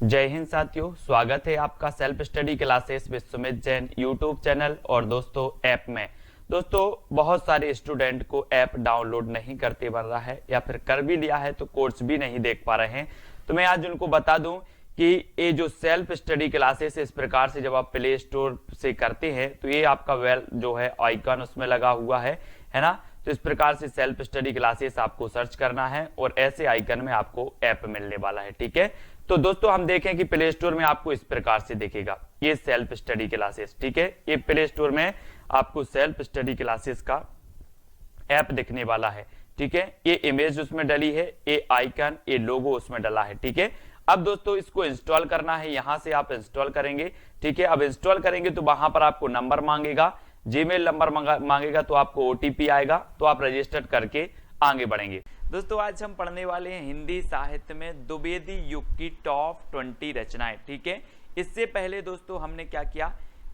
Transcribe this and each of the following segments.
जय हिंद साथियों, स्वागत है आपका self study classes with Sumit Jain YouTube channel और दोस्तों ऐप में। दोस्तों बहुत सारे स्टूडेंट को ऐप डाउनलोड नहीं करते बन रहा है या फिर कर भी लिया है तो कोर्स भी नहीं देख पा रहे हैं। तो मैं आज उनको बता दूं कि ये जो सेल्फ स्टडी क्लासेस इस प्रकार से जब आप प्ले स्टोर से करते हैं तो ये आपका वेल जो है आइकन उसमें लगा हुआ है ना। तो इस प्रकार से सेल्फ स्टडी क्लासेस आपको सर्च करना है और ऐसे आइकन में आपको ऐप मिलने वाला है। ठीक है, तो दोस्तों हम देखें कि प्ले स्टोर में आपको इस प्रकार से दिखेगा ये सेल्फ स्टडी क्लासेस। ठीक है, ये प्ले स्टोर में आपको सेल्फ स्टडी क्लासेस का ऐप दिखने वाला है। ठीक है, ये इमेज उसमें डली है, ये आइकन, ये लोगो उसमें डला है। ठीक है, अब दोस्तों इसको इंस्टॉल करना है, यहां से आप इंस्टॉल करेंगे। ठीक है, अब इंस्टॉल करेंगे तो वहां पर आपको नंबर मांगेगा, जीमेल नंबर मांगेगा, तो आपको ओटीपी आएगा, तो आप रजिस्टर करके आगे बढ़ेंगे। दोस्तों आज हम पढ़ने वाले हैं हिंदी साहित्य में द्विवेदी युग की टॉप 20 रचनाएं। ठीक है, इससे पहले दोस्तों हमने क्या किया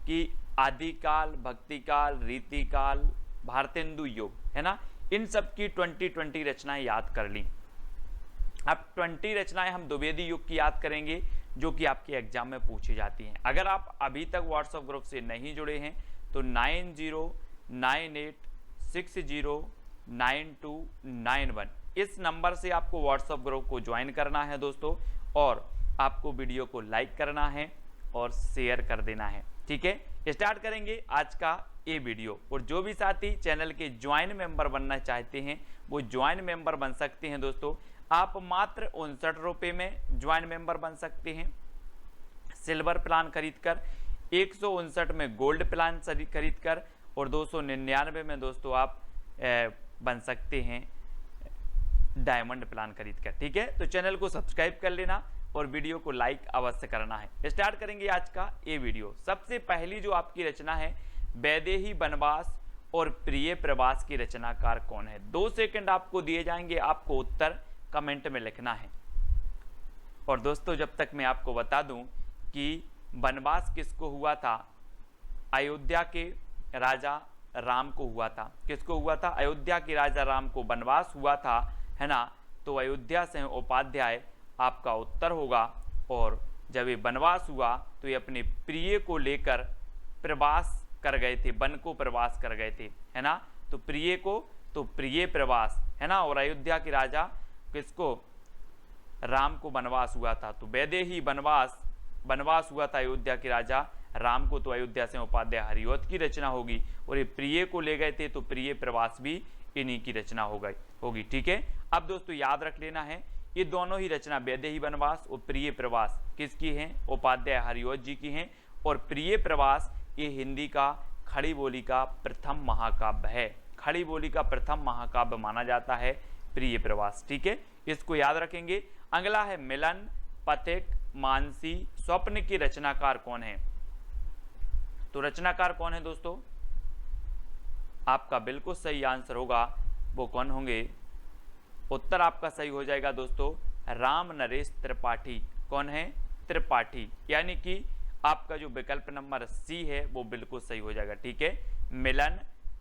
कि आदिकाल, भक्तिकाल, रीतिकाल, भारतेंदु युग है ना, इन सब की 20 रचनाएं याद कर ली। अब 20 रचनाएं हम द्विवेदी युग की याद करेंगे जो कि आपके एग्जाम में पूछी जाती हैं। अगर आप अभी तक व्हाट्सएप ग्रुप से नहीं जुड़े हैं तो 9098609291 इस नंबर से आपको व्हाट्सएप ग्रुप को ज्वाइन करना है दोस्तों, और आपको वीडियो को लाइक करना है और शेयर कर देना है। ठीक है, स्टार्ट करेंगे आज का ये वीडियो। और जो भी साथी चैनल के ज्वाइन मेंबर बनना चाहते हैं वो ज्वाइन मेंबर बन सकते हैं दोस्तों। आप मात्र 59 रुपये में ज्वाइन मेंबर बन सकते हैं सिल्वर प्लान खरीदकर, 159 में गोल्ड प्लान खरीदकर, और 299 में दोस्तों आप बन सकते हैं डायमंड प्लान खरीदकर। ठीक है, तो चैनल को सब्सक्राइब कर लेना और वीडियो को लाइक अवश्य करना है। स्टार्ट करेंगे आज का ये वीडियो। सबसे पहली जो आपकी रचना है, वैदेही वनवास और प्रिय प्रवास की रचनाकार कौन है? 2 सेकंड आपको दिए जाएंगे, आपको उत्तर कमेंट में लिखना है। और दोस्तों जब तक मैं आपको बता दूं कि वनवास किसको हुआ था, अयोध्या के राजा राम को हुआ था। किसको हुआ था? अयोध्या के राजा राम को वनवास हुआ था, है ना। तो अयोध्या से उपाध्याय आपका उत्तर होगा। और जब ये वनवास हुआ तो ये अपने प्रिय को लेकर प्रवास कर गए थे, वन को प्रवास कर गए थे, है ना। तो प्रिय को, तो प्रिय प्रवास, है ना। और अयोध्या के राजा किसको? राम को वनवास हुआ था, तो वैदेही वनवास हुआ था अयोध्या के राजा राम को, तो अयोध्या से उपाध्याय हरिवंश की रचना होगी। और ये प्रिय को ले गए थे तो प्रिय प्रवास भी इन्हीं की रचना होगी। ठीक है, अब दोस्तों याद रख लेना है ये दोनों ही रचना वैदेही वनवास और प्रिय प्रवास किसकी हैं? उपाध्याय हरिवंश जी की हैं। और प्रिय प्रवास ये हिंदी का खड़ी बोली का प्रथम महाकाव्य है। खड़ी बोली का प्रथम महाकाव्य माना जाता है प्रिय प्रवास। ठीक है, इसको याद रखेंगे। अगला है मिलन, पथिक, मानसी, स्वप्न की रचनाकार कौन है? तो रचनाकार कौन है दोस्तों? आपका बिल्कुल सही आंसर होगा, वो कौन होंगे? उत्तर आपका सही हो जाएगा दोस्तों, राम नरेश त्रिपाठी। कौन है? त्रिपाठी। यानी कि आपका जो विकल्प नंबर सी है वो बिल्कुल सही हो जाएगा। ठीक है, मिलन,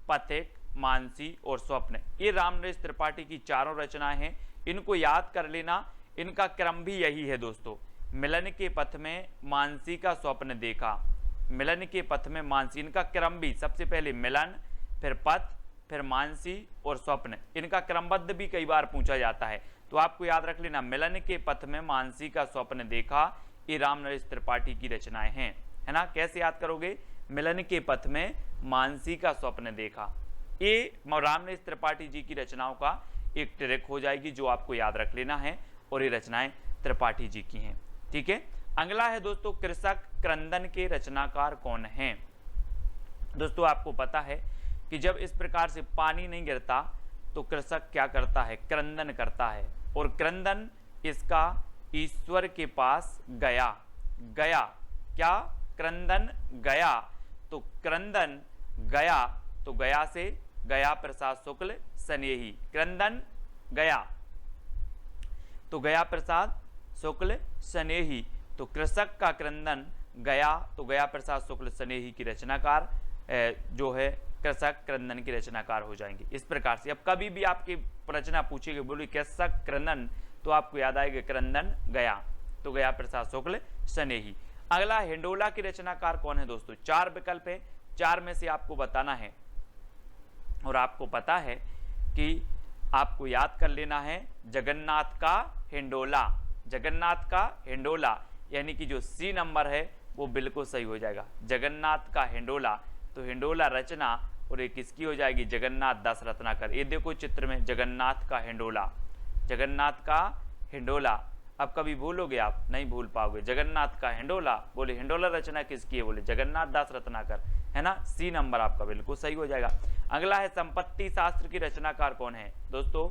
पथिक, मानसी और स्वप्न, ये राम नरेश त्रिपाठी की चारों रचनाएं हैं। इनको याद कर लेना, इनका क्रम भी यही है दोस्तों। मिलन के पथ में मानसी का स्वप्न देखा, मिलन के पथ में मानसी, इनका क्रम भी सबसे पहले मिलन, फिर पथ, फिर मानसी और स्वप्न, इनका क्रमबद्ध भी कई बार पूछा जाता है। तो आपको याद रख लेना, मिलन के पथ में मानसी का स्वप्न देखा, ये राम नरेश त्रिपाठी की रचनाएं हैं, है ना। कैसे याद करोगे? मिलन के पथ में मानसी का स्वप्न देखा, ये राम नरेश त्रिपाठी जी की रचनाओं का एक ट्रिक हो जाएगी जो आपको याद रख लेना है, और ये रचनाएं त्रिपाठी जी की हैं। ठीक है, अगला है दोस्तों कृषक क्रंदन के रचनाकार कौन हैं? दोस्तों आपको पता है कि जब इस प्रकार से पानी नहीं गिरता तो कृषक क्या करता है? क्रंदन करता है। और क्रंदन इसका ईश्वर के पास गया, क्या? क्रंदन गया, तो क्रंदन गया, तो गया से गया प्रसाद शुक्ल स्नेही, क्रंदन गया, तो गया प्रसाद शुक्ल स्नेही, तो कृषक का क्रंदन गया, तो गया प्रसाद शुक्ल स्नेही की रचनाकार जो है कृषक क्रंदन की रचनाकार हो जाएंगे। इस प्रकार से अब कभी भी आपकी रचना पूछेगी, बोली कृषक क्रंदन, तो आपको याद आएगा क्रंदन गया। तो गया प्रसाद शुक्ल स्नेही। अगला हिंडोला की रचनाकार कौन है दोस्तों? 4 विकल्प है, 4 में से आपको बताना है और आपको पता है कि आपको याद कर लेना है जगन्नाथ का हिंडोला। जगन्नाथ का हिंडोला यानी कि जो सी नंबर है वो बिल्कुल सही हो जाएगा। जगन्नाथ का हिंडोला, तो हिंडोला रचना और ये किसकी हो जाएगी? जगन्नाथ दास रत्नाकर। ये देखो चित्र में जगन्नाथ का हिंडोला, जगन्नाथ का हिंडोला। अब कभी भूलोगे आप? नहीं भूल पाओगे। जगन्नाथ का हिंडोला, बोले हिंडोला रचना किसकी है? बोले जगन्नाथ दास रत्नाकर, है ना। सी नंबर आपका बिल्कुल सही हो जाएगा। अगला है संपत्ति शास्त्र की रचनाकार कौन है? दोस्तों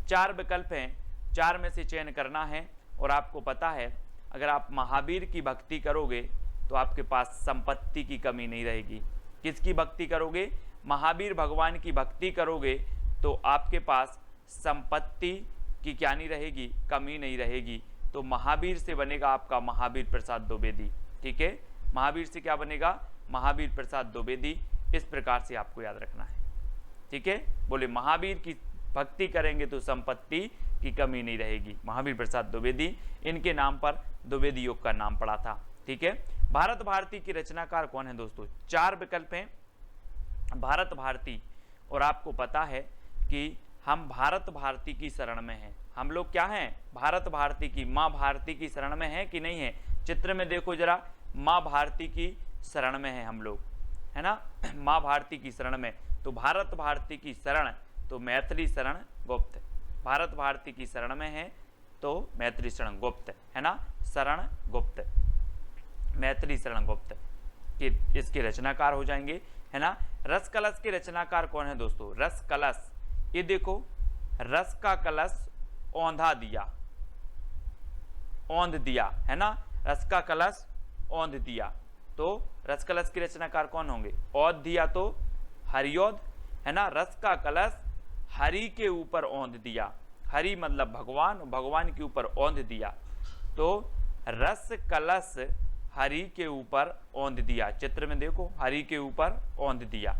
4 विकल्प हैं, 4 में से चयन करना है और आपको पता है अगर आप महावीर की भक्ति करोगे तो आपके पास संपत्ति की कमी नहीं रहेगी। किसकी भक्ति करोगे? महावीर भगवान की भक्ति करोगे तो आपके पास संपत्ति की क्या नहीं रहेगी? कमी नहीं रहेगी। तो महावीर से बनेगा आपका महावीर प्रसाद द्विवेदी। ठीक है, महावीर से क्या बनेगा? महावीर प्रसाद द्विवेदी। इस प्रकार से आपको याद रखना है। ठीक है, बोले महावीर की भक्ति करेंगे तो संपत्ति की कमी नहीं रहेगी। महावीर प्रसाद द्विवेदी, इनके नाम पर द्विवेदी योग का नाम पड़ा था। ठीक है, भारत भारती की रचनाकार कौन है दोस्तों? 4 विकल्प हैं भारत भारती, और आपको पता है कि हम भारत भारती की शरण में हैं। हम लोग क्या हैं? भारत भारती की, माँ भारती की शरण में हैं कि नहीं है? चित्र में देखो जरा, माँ भारती की शरण में है हम लोग, है ना। माँ भारती की शरण में, तो भारत भारती की शरण तो मैथिली शरण गुप्त। भारत भारती की शरण में है तो मैथिली शरण गुप्त, है ना। शरण गुप्त, मैथिली शरण गुप्त कि इसके रचनाकार हो जाएंगे, है ना। रस कलश के रचनाकार कौन है दोस्तों? रस कलश, ये देखो रस का कलश औंधा दिया, औंध दिया, है ना। रस का कलश औंध दिया, तो रस कलश की रचनाकार कौन होंगे? औध दिया तो हरिऔध, है ना। रस का कलश हरि के ऊपर औंध दिया, हरि मतलब भगवान, भगवान के ऊपर औंध दिया, तो रस कलश हरि के ऊपर औंध दिया। चित्र में देखो, हरि के ऊपर औंध दिया,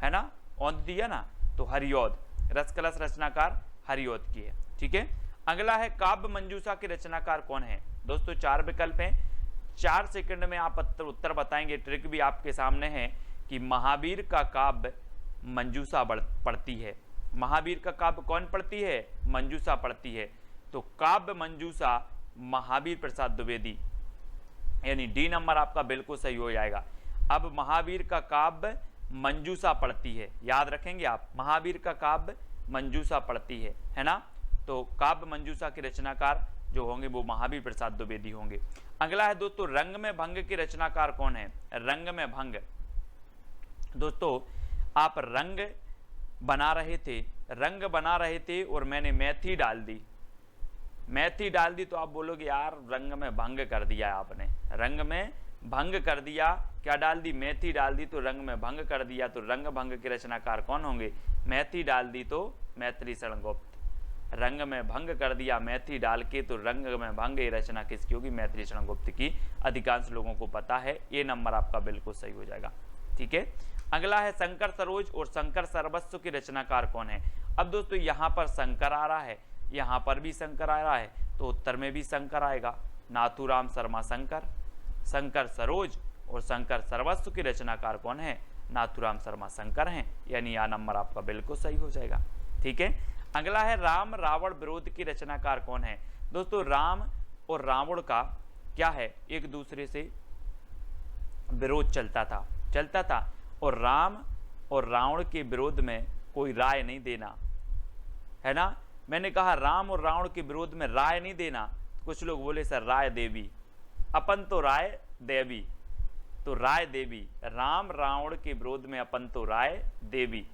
है ना, औंध दिया ना, तो हरिऔध। रस कलश रचनाकार हरिऔध की है। ठीक है, अगला है काव्य मंजूषा के रचनाकार कौन है दोस्तों? 4 विकल्प हैं, 4 सेकंड में आप उत्तर बताएंगे। ट्रिक भी आपके सामने है कि महावीर का काव्य मंजूषा पढ़ती है। महावीर का काव्य कौन पढ़ती है? मंजूषा पढ़ती है। तो काव्य मंजूषा महावीर प्रसाद द्विवेदी, यानी डी नंबर आपका बिल्कुल सही हो जाएगा। अब महावीर का काव्य मंजूषा पढ़ती है, याद रखेंगे आप, महावीर का काव्य मंजूषा पढ़ती है ना। तो काव्य मंजूषा के रचनाकार जो होंगे वो महावीर प्रसाद द्विवेदी होंगे। अगला है दोस्तों रंग में भंग के रचनाकार कौन है? रंग में भंग, दोस्तों आप रंग बना रहे थे, रंग बना रहे थे और मैंने मेथी डाल दी, मेथी डाल दी, तो आप बोलोगे यार रंग में भंग कर दिया आपने, रंग में भंग कर दिया। क्या डाल दी? मेथी डाल दी, तो रंग में भंग कर दिया। तो रंग भंग के रचनाकार कौन होंगे? मेथी डाल दी तो मैथिली शरण गुप्त। रंग में भंग कर दिया मेथी डाल के, तो रंग में भंग ये रचना किसकी होगी? मैथिली शरण गुप्त की। अधिकांश लोगों को पता है, ये नंबर आपका बिल्कुल सही हो जाएगा। ठीक है, अगला है शंकर सरोज और शंकर सर्वस्व के रचनाकार कौन है? अब दोस्तों यहाँ पर शंकर आ रहा है, यहाँ पर भी शंकर आ रहा है, तो उत्तर में भी शंकर आएगा। नाथूराम शर्मा शंकर, शंकर सरोज और शंकर सर्वस्व के रचनाकार कौन है? नाथूराम शर्मा शंकर हैं, यानी यह नंबर आपका बिल्कुल सही हो जाएगा। ठीक है, अगला है राम रावण विरोध की रचनाकार कौन है? दोस्तों राम और रावण का क्या है? एक दूसरे से विरोध चलता था और राम और रावण के विरोध में कोई राय नहीं देना, है ना। मैंने कहा राम और रावण के विरोध में राय नहीं देना, कुछ लोग बोले सर राय देवी, अपन तो राय देवी, तो राय देवी। राम रावण के विरोध में अपन तो राय देवी,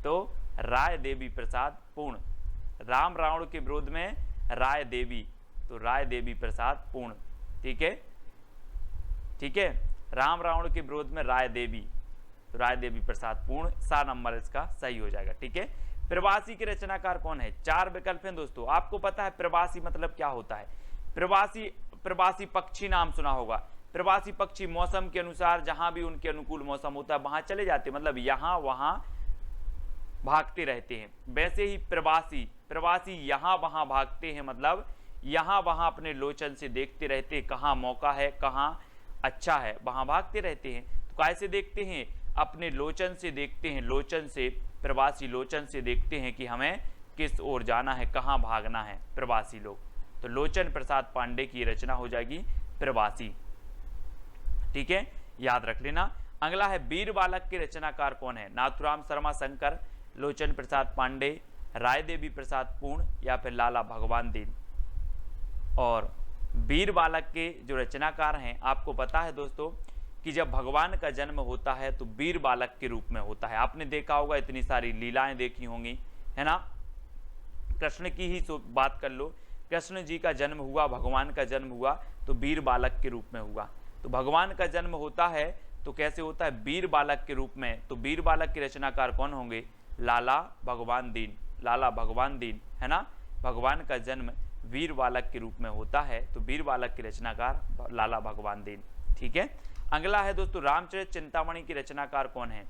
तो राय देवी प्रसाद पूर्ण। राम रावण के विरोध में राय देवी, तो राय देवी प्रसाद पूर्ण। ठीक है, ठीक है, राम रावण के विरोध में राय देवी, तो राय देवी प्रसाद पूर्ण, सा नंबर इसका सही हो जाएगा। ठीक है, प्रवासी के रचनाकार कौन है? 4 विकल्प हैं दोस्तों। आपको पता है प्रवासी मतलब क्या होता है? प्रवासी पक्षी नाम सुना होगा। प्रवासी पक्षी मौसम के अनुसार जहां भी उनके अनुकूल मौसम होता है वहां चले जाते, मतलब यहां वहां भागते रहते हैं। वैसे ही प्रवासी यहाँ वहां भागते हैं, मतलब यहाँ वहाँ अपने लोचन से देखते रहते, कहाँ मौका है, कहाँ अच्छा है, वहाँ भागते रहते हैं। तो कैसे देखते हैं? अपने लोचन से देखते हैं, लोचन से, प्रवासी लोचन से देखते हैं कि हमें किस ओर जाना है, कहाँ भागना है प्रवासी लोग। तो लोचन प्रसाद पांडे की रचना हो जाएगी प्रवासी। ठीक है, याद रख लेना। अगला है वीर बालक के रचनाकार कौन है? नाथुराम शर्मा शंकर, लोचन प्रसाद पांडे, राय देवी प्रसाद पूर्ण या फिर लाला भगवान दीन। और वीर बालक के जो रचनाकार हैं, आपको पता है दोस्तों कि जब भगवान का जन्म होता है तो वीर बालक के रूप में होता है। आपने देखा होगा, इतनी सारी लीलाएं देखी होंगी, है ना। कृष्ण की ही बात कर लो, कृष्ण जी का जन्म हुआ, भगवान का जन्म हुआ तो वीर बालक के रूप में हुआ। तो भगवान का जन्म होता है तो कैसे होता है? वीर बालक के रूप में। तो वीर बालक के रचनाकार कौन होंगे? लाला भगवान दीन, लाला भगवान दीन, है ना। भगवान का जन्म वीर बालक के रूप में होता है तो वीर बालक के रचनाकार लाला भगवान दीन। ठीक है, अगला है दोस्तों रामचरित चिंतामणि की रचनाकार कौन है?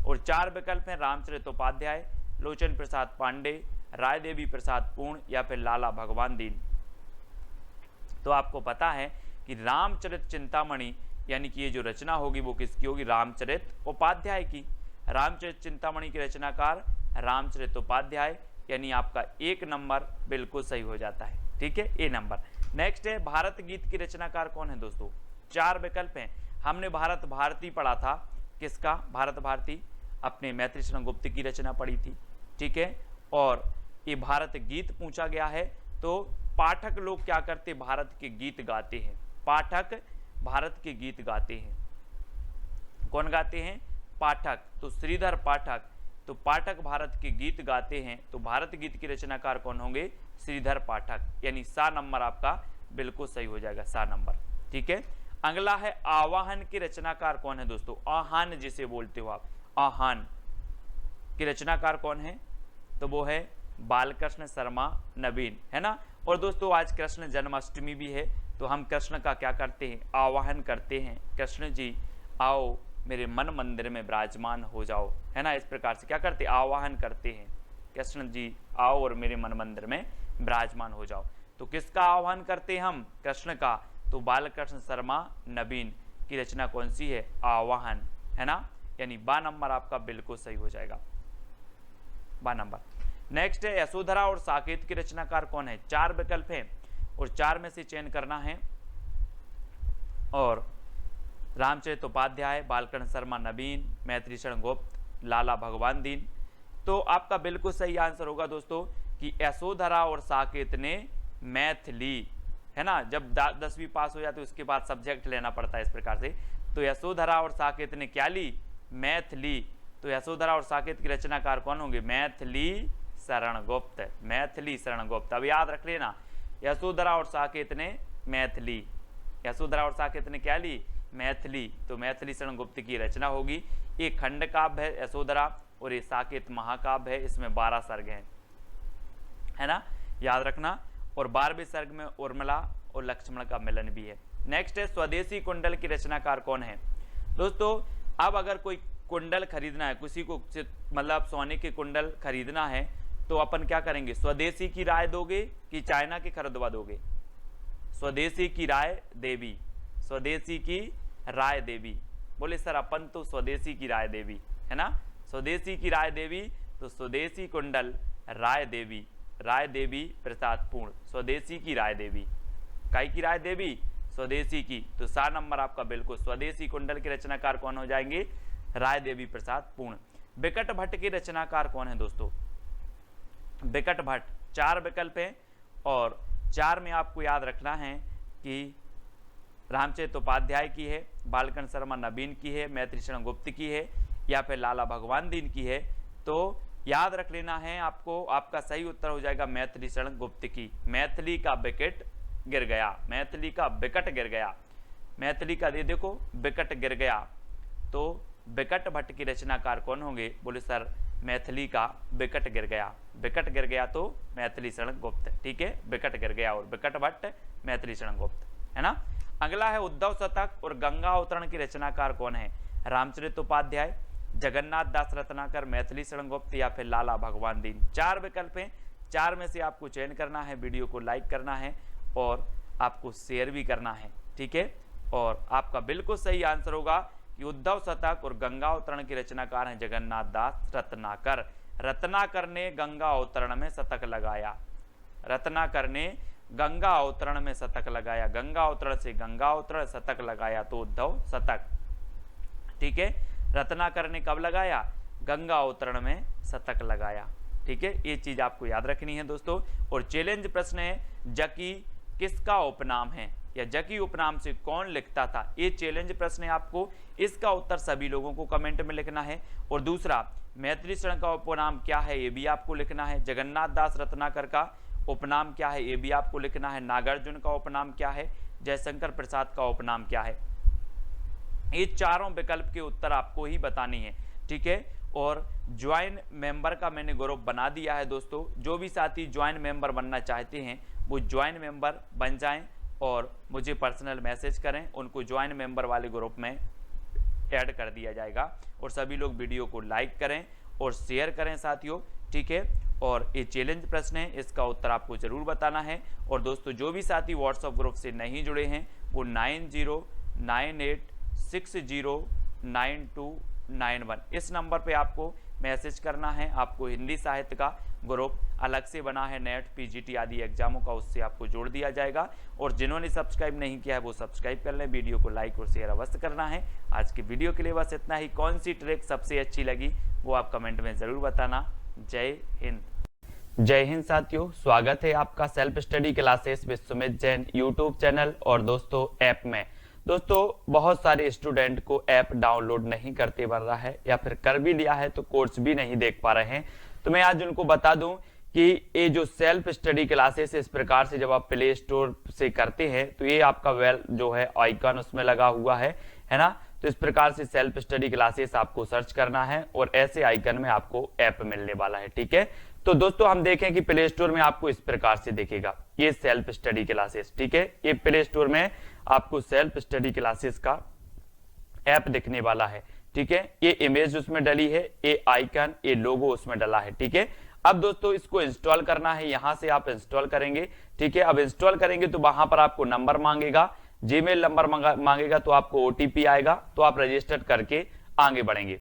और 4 विकल्प हैं, रामचरित उपाध्याय, लोचन प्रसाद पांडे, राय देवी प्रसाद पूर्ण या फिर लाला भगवान दीन। तो आपको पता है कि रामचरित चिंतामणि यानी कि ये जो रचना होगी वो किसकी होगी? रामचरित उपाध्याय की। रामचरित चिंतामणि की रचनाकार रामचरित उपाध्याय, यानी आपका 1 नंबर बिल्कुल सही हो जाता है। ठीक है, ए नंबर। नेक्स्ट है भारत गीत की रचनाकार कौन है दोस्तों? 4 विकल्प हैं। हमने भारत भारती पढ़ा था, किसका? भारत भारती, अपने मैत्री शरण गुप्त की रचना पढ़ी थी। ठीक है, और ये भारत गीत पूछा गया है तो पाठक लोग क्या करते? भारत के गीत गाते हैं। पाठक भारत के गीत गाते हैं। कौन गाते हैं? पाठक। तो श्रीधर पाठक, तो पाठक भारत के गीत गाते हैं, तो भारत गीत के रचनाकार कौन होंगे? श्रीधर पाठक, यानी सा नंबर आपका बिल्कुल सही हो जाएगा, सा नंबर। ठीक है, अगला है आवाहन के रचनाकार कौन है दोस्तों? आहान जिसे बोलते हो आप, आहान के रचनाकार कौन है? तो वो है बालकृष्ण शर्मा नवीन, है ना। और दोस्तों आज कृष्ण जन्माष्टमी भी है, तो हम कृष्ण का क्या करते हैं? आवाहन करते हैं, कृष्ण जी आओ मेरे मन मंदिर में विराजमान हो जाओ, है ना। इस प्रकार से क्या करते? आवाहन करते हैं, कृष्ण जी आओ और मेरे मन मंदिर में विराजमान हो जाओ। तो किसका आह्वान करते हैं हम? कृष्ण का। तो बालकृष्ण शर्मा नवीन की रचना कौन सी है? आवाहन, है ना, यानी बा नंबर आपका बिल्कुल सही हो जाएगा, बा नंबर। नेक्स्ट है यशोधरा और साकेत की रचनाकार कौन है? 4 विकल्प हैं और 4 में से चयन करना है। और रामचरित उपाध्याय, बालकृष्ण शर्मा नवीन, मैत्री शरण गुप्त, लाला भगवान दीन। तो आपका बिल्कुल सही आंसर होगा दोस्तों कि यशोधरा और साकेत ने मैथ ली, है ना। जब 10वीं पास हो जाती है उसके बाद सब्जेक्ट लेना पड़ता है इस प्रकार से। तो यशोधरा और साकेत ने क्या ली? मैथ ली। तो यशोधरा और साकेत की रचनाकार कौन होंगे? मैथिली शरण गुप्त, मैथिली शरण गुप्त। अब याद रख लेना, यशोधरा और साकेत ने मैथिली, यशोधरा और साकेत ने क्या ली? मैथिली। तो मैथिली शरण गुप्त की रचना होगी। एक खंड काव्य है यशोधरा और ये साकेत महाकाव्य है, इसमें 12 सर्ग हैं, है ना, याद रखना। और 12वें सर्ग में उर्मिला और लक्ष्मण का मिलन भी है। नेक्स्ट है स्वदेशी कुंडल की रचनाकार कौन है? दोस्तों अब अगर कोई कुंडल खरीदना है, किसी को मतलब सोने के कुंडल खरीदना है तो अपन क्या करेंगे? स्वदेशी की राय दोगे कि चाइना के खरीदवा दोगे? स्वदेशी की राय देवी, स्वदेशी की राय देवी। बोले सर अपन तो स्वदेशी की राय देवी, है ना, स्वदेशी की राय देवी। तो स्वदेशी कुंडल राय देवी, राय देवी प्रसाद पूर्ण, स्वदेशी की राय देवी। काय की राय देवी? स्वदेशी की। तो 4 नंबर आपका बिल्कुल स्वदेशी कुंडल के रचनाकार कौन हो जाएंगे? राय देवी प्रसाद पूर्ण। बिकट भट्ट के रचनाकार कौन है दोस्तों? बिकट भट्ट। 4 विकल्प हैं और 4 में आपको याद रखना है कि रामचरित उपाध्याय की है, बालकृष्ण शर्मा नवीन की है, मैत्री शरण गुप्त की है या फिर लाला भगवान दीन की है। तो याद रख लेना है आपको, आपका सही उत्तर हो जाएगा मैत्री शरण गुप्त की। मैथिली का विकेट गिर गया, मैथिली का विकट गिर गया, मैथिली का दे देखो विकट गिर गया। तो बिकट भट्ट की रचनाकार कौन होंगे? बोले सर मैथिली का विकट गिर गया, विकट गिर गया तो मैथिली शरण गुप्त। ठीक है, विकट गिर गया और बिकट भट्ट मैथिली शरण गुप्त, है ना। अगला है उद्धव शतक और गंगा अवतरण की रचनाकार कौन है? रामचरित उपाध्याय, जगन्नाथ दास रत्नाकर, मैथिली शरण गुप्त या फिर लाला भगवान दीन। 4 विकल्प हैं, 4 में से आपको चयन करना है, वीडियो को लाइक करना है और आपको शेयर भी करना है, ठीक है। और आपका बिल्कुल सही आंसर होगा कि उद्धव शतक और गंगा अवतरण के रचनाकार हैं जगन्नाथ दास रत्नाकर। रत्नाकर ने गंगा अवतरण में शतक लगाया, रत्नाकर ने गंगा अवतरण में शतक लगाया, गंगा अवतरण से गंगा अवतरण, शतक लगाया तो उद्धव शतक, ठीक है। रत्नाकर ने कब लगाया? गंगा अवतरण में शतक लगाया, ठीक है। ये चीज आपको याद रखनी है दोस्तों। और चैलेंज प्रश्न है, जकी किसका उपनाम है या जकी उपनाम से कौन लिखता था? ये चैलेंज प्रश्न है आपको, इसका उत्तर सभी लोगों को कमेंट में लिखना है। और दूसरा, मैत्री शरण का उपनाम क्या है, ये भी आपको लिखना है। जगन्नाथ दास रत्नाकर का उपनाम क्या है, ये भी आपको लिखना है। नागार्जुन का उपनाम क्या है, जयशंकर प्रसाद का उपनाम क्या है। ये चारों विकल्प के उत्तर आपको ही बतानी है, ठीक है। और ज्वाइन मेंबर का मैंने ग्रुप बना दिया है दोस्तों, जो भी साथी ज्वाइन मेंबर बनना चाहते हैं वो ज्वाइन मेंबर बन जाएं और मुझे पर्सनल मैसेज करें, उनको ज्वाइन मेंबर वाले ग्रुप में ऐड कर दिया जाएगा। और सभी लोग वीडियो को लाइक करें और शेयर करें साथियों, ठीक है। और ये चैलेंज प्रश्न है, इसका उत्तर आपको जरूर बताना है। और दोस्तों जो भी साथी व्हाट्सएप ग्रुप से नहीं जुड़े हैं वो 9098609291 इस नंबर पे आपको मैसेज करना है। आपको हिंदी साहित्य का ग्रुप अलग से बना है, नेट पीजीटी आदि एग्जामों का, उससे आपको जोड़ दिया जाएगा। और जिन्होंने सब्सक्राइब नहीं किया है वो सब्सक्राइब कर लें, वीडियो को लाइक और शेयर अवश्य करना है। आज की वीडियो के लिए बस इतना ही। कौन सी ट्रिक सबसे अच्छी लगी वो आप कमेंट में जरूर बताना। जय हिंद। जय हिंद साथियों, स्वागत है आपका self study classes with Sumit Jain YouTube channel और दोस्तों ऐप में। दोस्तों बहुत सारे स्टूडेंट को ऐप डाउनलोड नहीं करते बन रहा है या फिर कर भी लिया है तो कोर्स भी नहीं देख पा रहे हैं। तो मैं आज उनको बता दूं कि ये जो सेल्फ स्टडी क्लासेस इस प्रकार से जब आप प्ले स्टोर से करते हैं तो ये आपका वेल जो है आइकन उसमें लगा हुआ है ना। तो इस प्रकार से सेल्फ स्टडी क्लासेस आपको सर्च करना है और ऐसे आइकन में आपको ऐप मिलने वाला है, ठीक है। तो दोस्तों हम देखें कि प्ले स्टोर में आपको इस प्रकार से दिखेगा ये सेल्फ स्टडी क्लासेस, ठीक है। ये प्ले स्टोर में आपको सेल्फ स्टडी क्लासेस का ऐप दिखने वाला है, ठीक है। ये इमेज उसमें डली है, ये आइकन, ये लोगो उसमें डला है, ठीक है। अब दोस्तों इसको इंस्टॉल करना है, यहां से आप इंस्टॉल करेंगे, ठीक है। अब इंस्टॉल करेंगे तो वहां पर आपको नंबर मांगेगा, जीमेल नंबर मांगेगा, तो आपको ओटीपी आएगा, तो आप रजिस्टर करके आगे बढ़ेंगे।